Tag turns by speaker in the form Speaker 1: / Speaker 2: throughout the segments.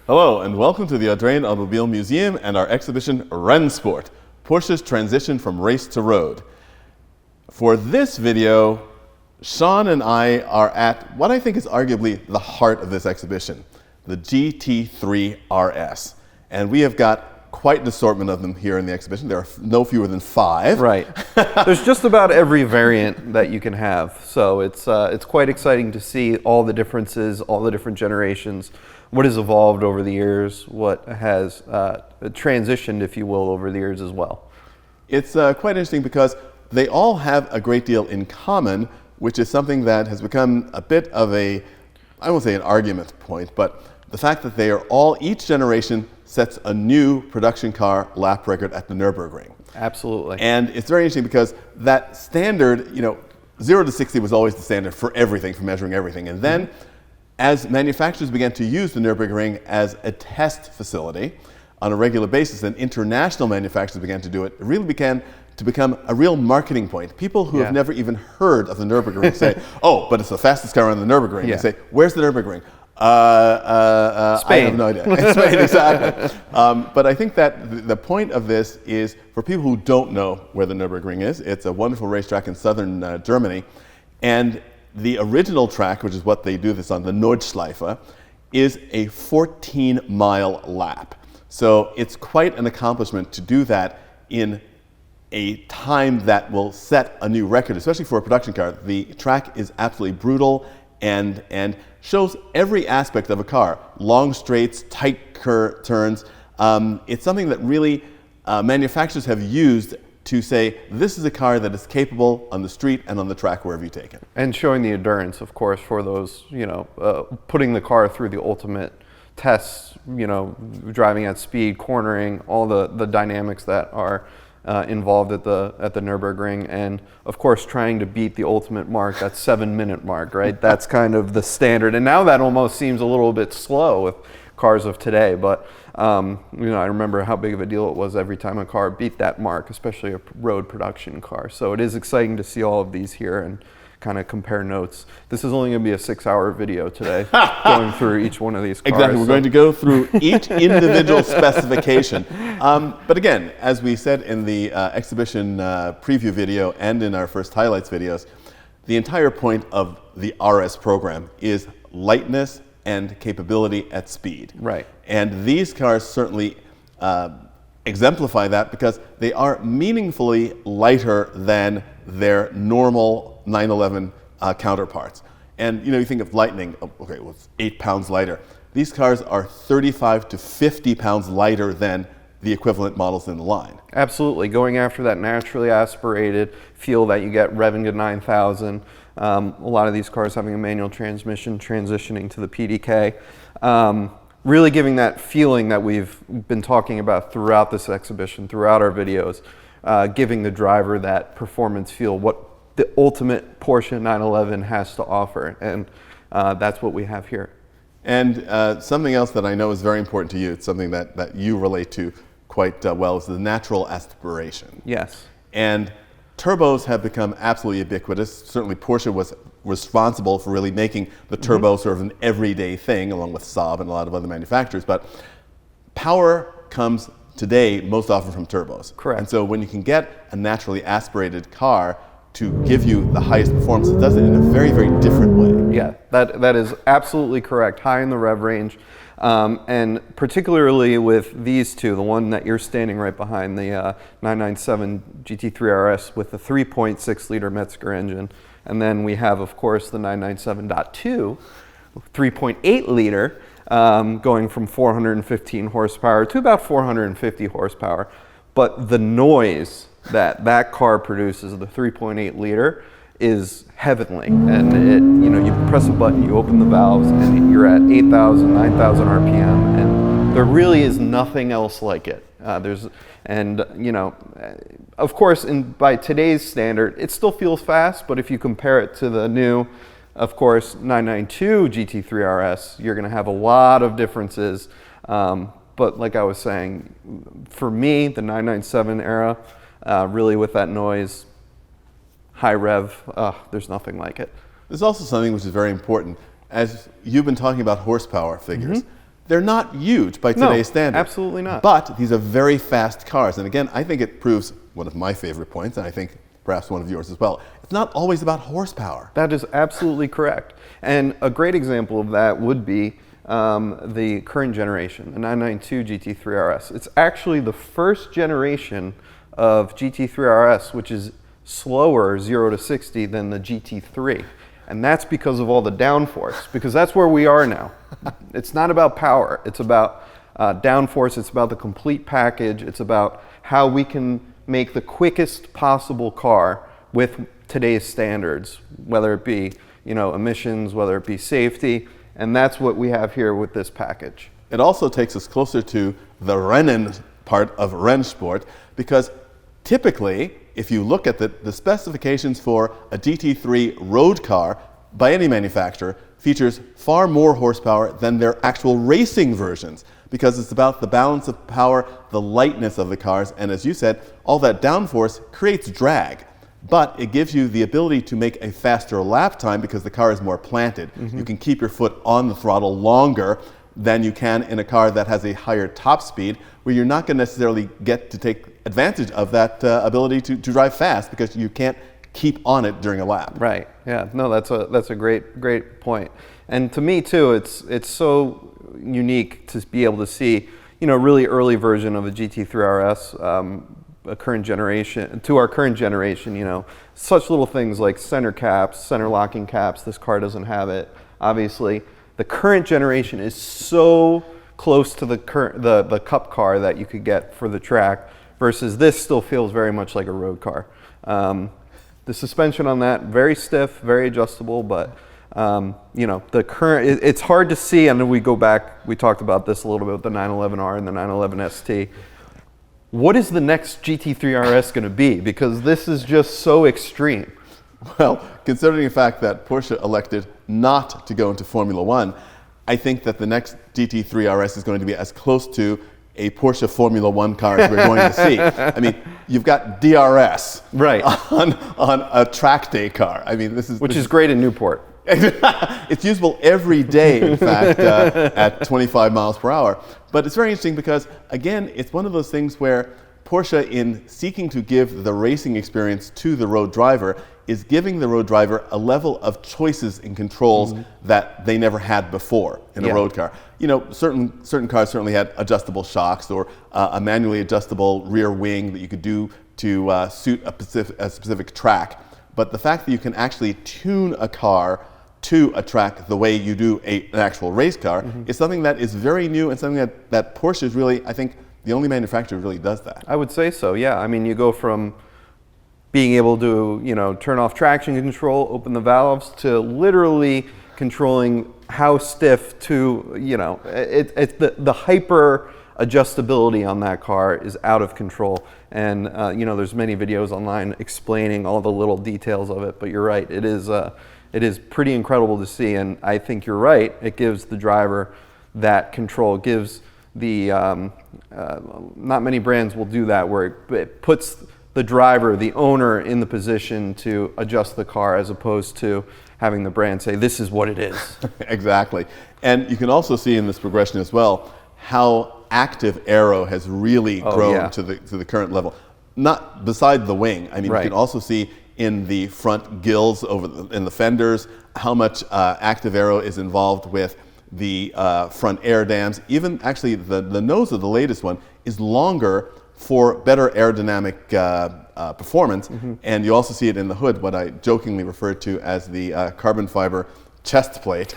Speaker 1: Hello and welcome to the Audrain Automobile Museum and our exhibition Rennsport, Porsche's transition from race to road. For this video, Sean and I are at what I think is arguably the heart of this exhibition, the GT3 RS. And we have got quite an assortment of them here in the exhibition. There are no fewer than 5.
Speaker 2: Right. There's just about every variant that you can have. So it's quite exciting to see all the differences, all the different generations, what has evolved over the years, what has transitioned, if you will, over the years as well.
Speaker 1: It's quite interesting because they all have a great deal in common, which is something that has become a bit of a, I won't say an argument point, but the fact that they are all, each generation sets a new production car lap record at the Nürburgring.
Speaker 2: Absolutely.
Speaker 1: And it's very interesting because that standard, 0 to 60 was always the standard for everything, for measuring everything. And then as manufacturers began to use the Nürburgring as a test facility on a regular basis, and international manufacturers began to do it, it really began to become a real marketing point. People who have never even heard of the Nürburgring say, oh, but it's the fastest car on the Nürburgring. They say, where's the Nürburgring?
Speaker 2: Spain.
Speaker 1: I have no idea. Spain, exactly. But I think that the point of this is for people who don't know where the Nürburgring is. It's a wonderful racetrack in southern Germany. And the original track, which is what they do this on, the Nordschleife, is a 14-mile lap. So it's quite an accomplishment to do that in a time that will set a new record, especially for a production car. The track is absolutely brutal and shows every aspect of a car. Long straights, tight turns. It's something that really manufacturers have used to say, this is a car that is capable on the street and on the track wherever you take it. And
Speaker 2: showing the endurance, of course, for those, putting the car through the ultimate tests, driving at speed, cornering, all the dynamics that are involved at the Nürburgring, and of course trying to beat the ultimate mark, that 7-minute mark, right? That's kind of the standard, and now that almost seems a little bit slow with cars of today, but I remember how big of a deal it was every time a car beat that mark, especially a road production car. So it is exciting to see all of these here and kind of compare notes. This is only going to be a 6-hour video today, going through each one of these cars.
Speaker 1: Exactly, we're going to go through each individual specification. But again, as we said in the exhibition preview video and in our first highlights videos, the entire point of the RS program is lightness and capability at speed.
Speaker 2: Right.
Speaker 1: And these cars certainly exemplify that because they are meaningfully lighter than their normal 911 counterparts. And you think of Lightning, okay, well, it's 8 pounds lighter. These cars are 35 to 50 pounds lighter than the equivalent models in the line.
Speaker 2: Absolutely, going after that naturally aspirated feel that you get revving to 9,000. A lot of these cars having a manual transmission, transitioning to the PDK. Really giving that feeling that we've been talking about throughout this exhibition, throughout our videos, giving the driver that performance feel, what the ultimate Porsche 911 has to offer, and that's what we have here.
Speaker 1: And something else that I know is very important to you, it's something that you relate to quite well, is the natural aspiration.
Speaker 2: Yes.
Speaker 1: And turbos have become absolutely ubiquitous. Certainly Porsche was responsible for really making the turbo sort of an everyday thing, along with Saab and a lot of other manufacturers. But power comes today most often from turbos.
Speaker 2: Correct.
Speaker 1: And so when you can get a naturally aspirated car to give you the highest performance, it does it in a very, very different way.
Speaker 2: Yeah, that is absolutely correct. High in the rev range. And particularly with these two, the one that you're standing right behind, the 997 GT3 RS with the 3.6 liter Metzger engine. And then we have, of course, the 997.2, 3.8 liter, going from 415 horsepower to about 450 horsepower. But the noise that car produces, the 3.8 liter, is heavenly. And you press a button, you open the valves, and you're at 8,000, 9,000 RPM, and there really is nothing else like it. Of course, by today's standard, it still feels fast, but if you compare it to the new, of course, 992 GT3 RS, you're going to have a lot of differences. But like I was saying, for me, the 997 era, really with that noise, high rev, there's nothing like it.
Speaker 1: There's also something which is very important. As you've been talking about horsepower figures, They're not huge by today's standards.
Speaker 2: Absolutely not.
Speaker 1: But these are very fast cars. And again, I think it proves one of my favorite points, and I think perhaps one of yours as well. It's not always about horsepower.
Speaker 2: That is absolutely correct. And a great example of that would be the current generation, the 992 GT3 RS. It's actually the first generation of GT3 RS, which is slower 0 to 60 than the GT3. And that's because of all the downforce, because that's where we are now. It's not about power, it's about downforce, it's about the complete package, it's about how we can make the quickest possible car with today's standards, whether it be emissions, whether it be safety, and that's what we have here with this package.
Speaker 1: It also takes us closer to the Rennen part of Rennsport, because typically, if you look at the specifications for a GT3 road car by any manufacturer, features far more horsepower than their actual racing versions, because it's about the balance of power, the lightness of the cars, and as you said, all that downforce creates drag. But it gives you the ability to make a faster lap time because the car is more planted. You can keep your foot on the throttle longer than you can in a car that has a higher top speed, where you're not going to necessarily get to take advantage of that ability to drive fast because you can't keep on it during a lap.
Speaker 2: Right. Yeah. No, that's a great point. And to me too, it's so unique to be able to see really early version of a GT3 RS. Our current generation, such little things like center caps, center locking caps. This car doesn't have it, obviously. The current generation is so close to the cup car that you could get for the track, versus this still feels very much like a road car. The suspension on that, very stiff, very adjustable, but the current, it's hard to see, and then we go back, we talked about this a little bit with the 911R and the 911 ST. What is the next GT3 RS going to be? Because this is just so extreme.
Speaker 1: Well, considering the fact that Porsche elected not to go into Formula One, I think that the next GT3 RS is going to be as close to a Porsche Formula One car as we're going to see. I mean, you've got DRS
Speaker 2: right
Speaker 1: on a track day car. I mean, this is
Speaker 2: great in Newport.
Speaker 1: It's usable every day, in fact, at 25 miles per hour. But it's very interesting because, again, it's one of those things where Porsche, in seeking to give the racing experience to the road driver, is giving the road driver a level of choices and controls that they never had before in a road car. Certain cars certainly had adjustable shocks or a manually adjustable rear wing that you could do to suit a specific track. But the fact that you can actually tune a car to a track the way you do an actual race car is something that is very new and something that Porsche is really, I think, the only manufacturer who really does that.
Speaker 2: I would say so, yeah. I mean, you go from being able to, turn off traction control, open the valves, to literally controlling how stiff to, it's the hyper adjustability on that car is out of control. And, there's many videos online explaining all the little details of it, but you're right, it is pretty incredible to see. And I think you're right, it gives the driver that control. It gives the, not many brands will do that, where it puts the driver, the owner, in the position to adjust the car, as opposed to having the brand say, this is what it is.
Speaker 1: Exactly. And you can also see in this progression as well how active aero has really grown to the current level. Not beside the wing. I mean, you can also see in the front gills in the fenders how much active aero is involved with the front air dams. Even actually the nose of the latest one is longer for better aerodynamic performance. And you also see it in the hood, what I jokingly referred to as the carbon fiber chest plate,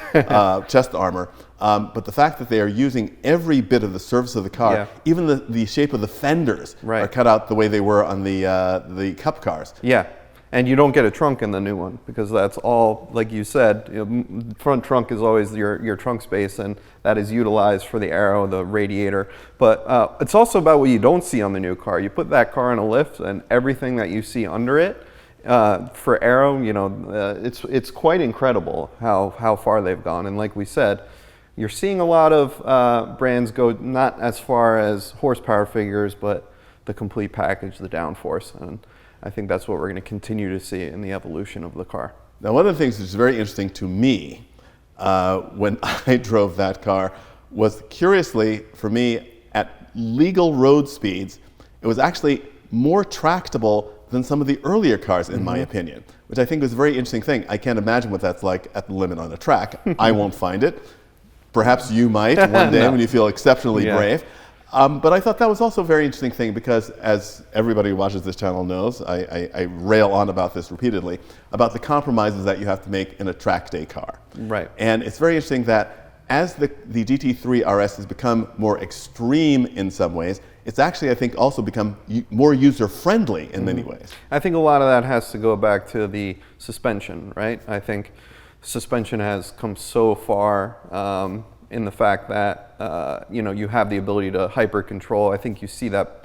Speaker 1: chest armor. But the fact that they are using every bit of the surface of the car, even the shape of the fenders are cut out the way they were on the Cup cars.
Speaker 2: Yeah. And you don't get a trunk in the new one, because that's all, like you said, front trunk is always your trunk space, and that is utilized for the aero, the radiator. But it's also about what you don't see on the new car. You put that car in a lift, and everything that you see under it for aero, it's quite incredible how far they've gone. And like we said, you're seeing a lot of brands go not as far as horsepower figures, but the complete package, the downforce. And I think that's what we're going to continue to see in the evolution of the car.
Speaker 1: Now, one of the things that's very interesting to me when I drove that car was, curiously for me, at legal road speeds, it was actually more tractable than some of the earlier cars, in my opinion, which I think was a very interesting thing. I can't imagine what that's like at the limit on a track. I won't find it. Perhaps you might one day when you feel exceptionally brave. But I thought that was also a very interesting thing because, as everybody who watches this channel knows, I rail on about this repeatedly, about the compromises that you have to make in a track day car.
Speaker 2: Right.
Speaker 1: And it's very interesting that as the GT3 RS has become more extreme in some ways, it's actually, I think, also become more user-friendly in many ways. I
Speaker 2: think a lot of that has to go back to the suspension, right? I think suspension has come so far in the fact that you have the ability to hyper control. I think you see that,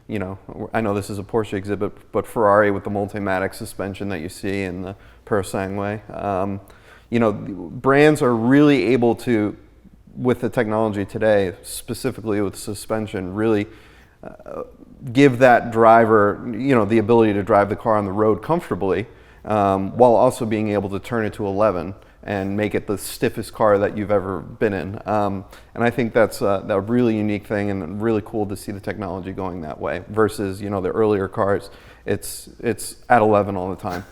Speaker 2: I know this is a Porsche exhibit, but Ferrari with the Multimatic suspension that you see in the Purosangue. Brands are really able to, with the technology today, specifically with suspension, really give that driver, the ability to drive the car on the road comfortably, while also being able to turn it to 11 and make it the stiffest car that you've ever been in. And I think that's a really unique thing and really cool to see the technology going that way versus, the earlier cars, it's at 11 all the time.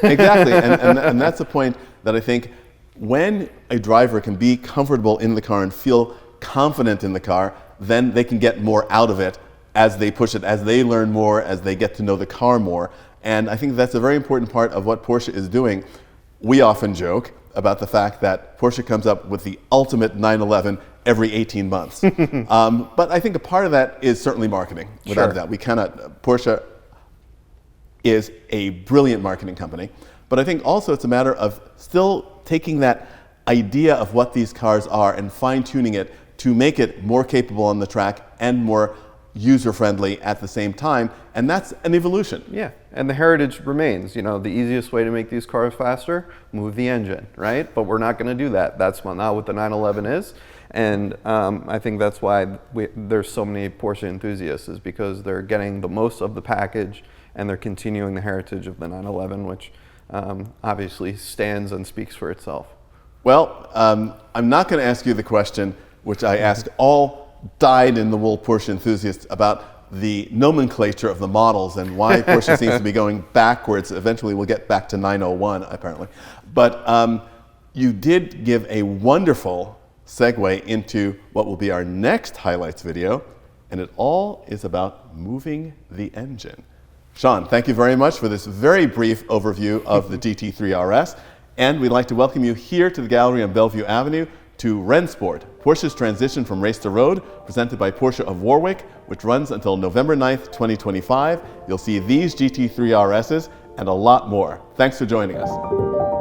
Speaker 1: Exactly, and that's a point that I think when a driver can be comfortable in the car and feel confident in the car, then they can get more out of it as they push it, as they learn more, as they get to know the car more. And I think that's a very important part of what Porsche is doing. We often joke about the fact that Porsche comes up with the ultimate 911 every 18 months. But I think a part of that is certainly marketing, without that. Porsche is a brilliant marketing company. But I think also it's a matter of still taking that idea of what these cars are and fine-tuning it to make it more capable on the track and more user-friendly at the same time, and that's an evolution.
Speaker 2: Yeah, and the heritage remains. The easiest way to make these cars faster, move the engine, right? But we're not going to do that. That's not what the 911 is, and I think that's why there's so many Porsche enthusiasts, is because they're getting the most of the package and they're continuing the heritage of the 911, which obviously stands and speaks for itself.
Speaker 1: Well, I'm not going to ask you the question which I asked all dyed-in-the-wool Porsche enthusiasts about the nomenclature of the models and why Porsche seems to be going backwards. Eventually we'll get back to 901, apparently. But you did give a wonderful segue into what will be our next highlights video, and it all is about moving the engine. Sean, thank you very much for this very brief overview of the GT3 RS, and we'd like to welcome you here to the gallery on Bellevue Avenue to Rennsport, Porsche's transition from race to road, presented by Porsche of Warwick, which runs until November 9th, 2025. You'll see these GT3 RSs and a lot more. Thanks for joining us.